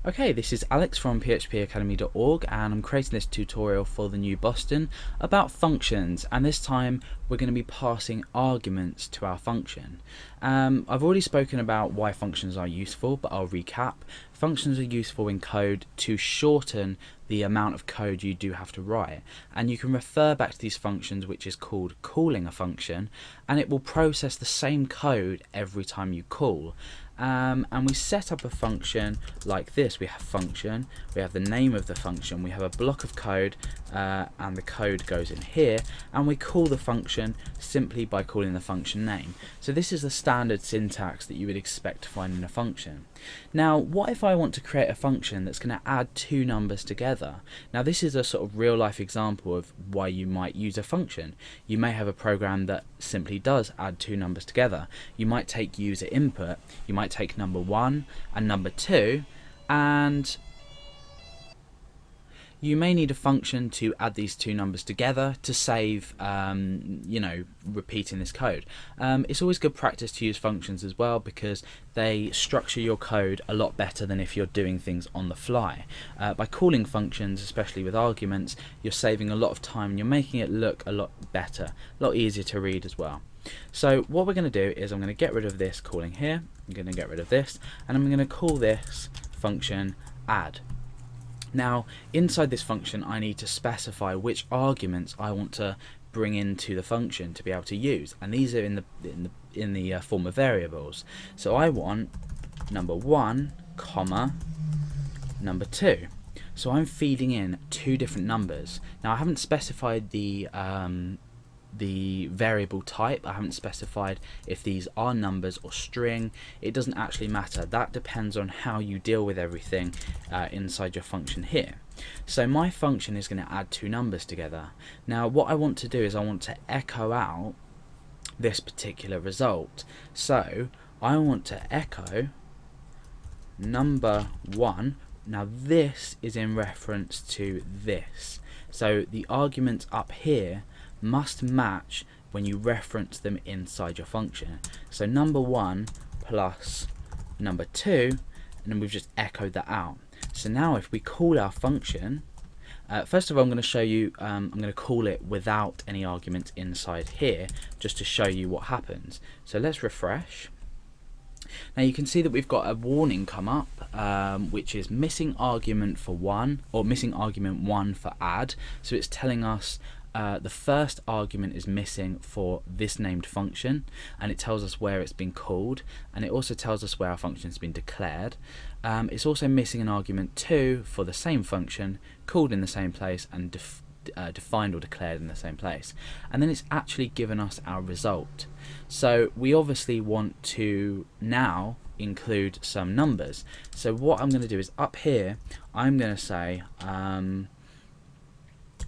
Okay, this is Alex from phpacademy.org and I'm creating this tutorial for the new Boston about functions, and this time we're going to be passing arguments to our function. I've already spoken about why functions are useful, but I'll recap. Functions are useful in code to shorten the amount of code you do have to write, and you can refer back to these functions, which is called calling a function, and it will process the same code every time you call. And we set up a function like this. We have function, we have the name of the function, we have a block of code, and the code goes in here, and we call the function simply by calling the function name. So this is the standard syntax that you would expect to find in a function. Now, what if I want to create a function that's going to add two numbers together? Now, this is a sort of real life example of why you might use a function. You may have a program that simply does add two numbers together. You might take user input, you might take number 1 and number 2, and you may need a function to add these two numbers together to save repeating this code. It's always good practice to use functions as well, because they structure your code a lot better than if you're doing things on the fly. By calling functions, especially with arguments, you're saving a lot of time and you're making it look a lot better, a lot easier to read as well. So what we're going to do is I'm going to get rid of this calling here, I'm going to get rid of this, and I'm going to call this function add. Now, inside this function I need to specify which arguments I want to bring into the function to be able to use, and these are in the form of variables. So I want number 1 comma number 2. So I'm feeding in two different numbers. Now I haven't specified the variable type. I haven't specified if these are numbers or string. It doesn't actually matter. That depends on how you deal with everything inside your function here. So my function is going to add two numbers together. Now what I want to do is I want to echo out this particular result. So I want to echo number 1. Now this is in reference to this. So the arguments up here must match when you reference them inside your function. So number 1 plus number 2, and then we've just echoed that out. So now if we call our function, first of all I'm going to show you, I'm going to call it without any arguments inside here, just to show you what happens. So let's refresh. Now you can see that we've got a warning come up, which is missing argument for 1, or missing argument 1 for add. So it's telling us the first argument is missing for this named function, and it tells us where it's been called, and it also tells us where our function has been declared. It's also missing an argument 2 for the same function, called in the same place and defined or declared in the same place, and then it's actually given us our result. So we obviously want to now include some numbers. So what I'm going to do is up here I'm going to say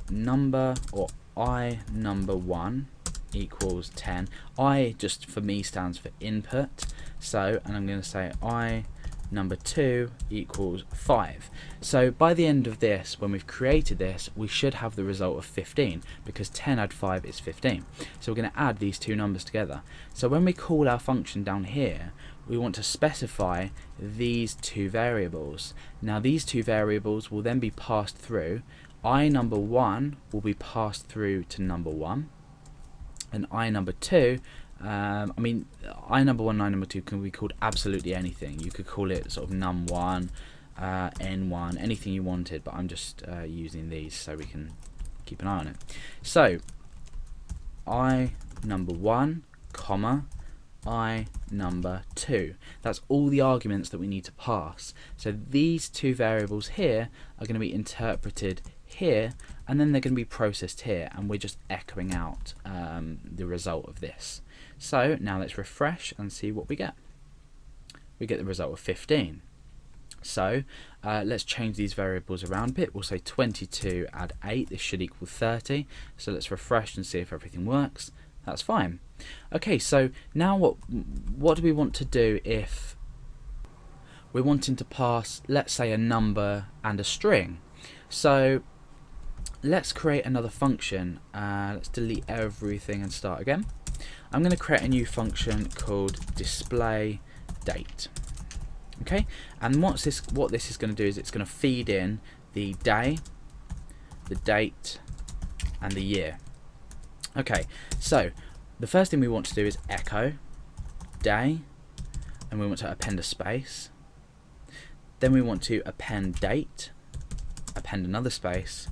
number, or I number 1 equals 10. I just for me stands for input, so, and I'm going to say I number 2 equals 5. So by the end of this, when we've created this, we should have the result of 15, because 10 add 5 is 15. So we're going to add these two numbers together. So when we call our function down here, we want to specify these two variables. Now these two variables will then be passed through. I number 1 will be passed through to number 1, and I number 2, I number 1 and I number 2 can be called absolutely anything. You could call it sort of num1, n1, anything you wanted, but I'm just using these so we can keep an eye on it. So I number 1 comma I number 2. That's all the arguments that we need to pass. So these two variables here are going to be interpreted here, and then they're going to be processed here, and we're just echoing out the result of this. So now let's refresh and see what we get. We get the result of 15. So let's change these variables around a bit. We'll say 22 add 8, this should equal 30. So let's refresh and see if everything works. That's fine. Okay, so now what do we want to do if we're wanting to pass, let's say, a number and a string? So let's create another function. Let's delete everything and start again. I'm going to create a new function called display date. Okay, and what this is going to do is it's going to feed in the day, the date, and the year. Okay, so the first thing we want to do is echo day, and we want to append a space. Then we want to append date, append another space,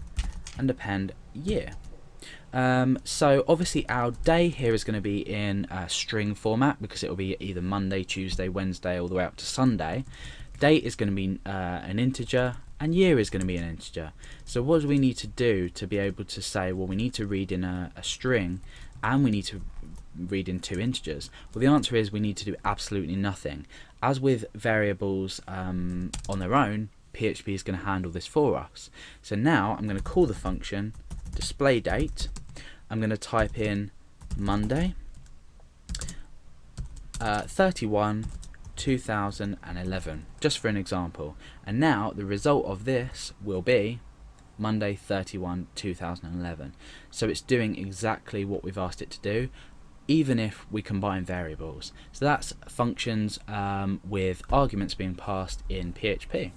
and append year. So obviously our day here is going to be in string format because it will be either Monday, Tuesday, Wednesday, all the way up to Sunday. Date is going to be an integer, and year is going to be an integer. So what do we need to do to be able to say, well, we need to read in a string and we need to read in 2 integers? Well, the answer is we need to do absolutely nothing. As with variables on their own, PHP is going to handle this for us. So now I'm going to call the function display date. I'm going to type in Monday 31 2011, just for an example, and now the result of this will be Monday 31 2011. So it's doing exactly what we've asked it to do, even if we combine variables. So that's functions with arguments being passed in PHP.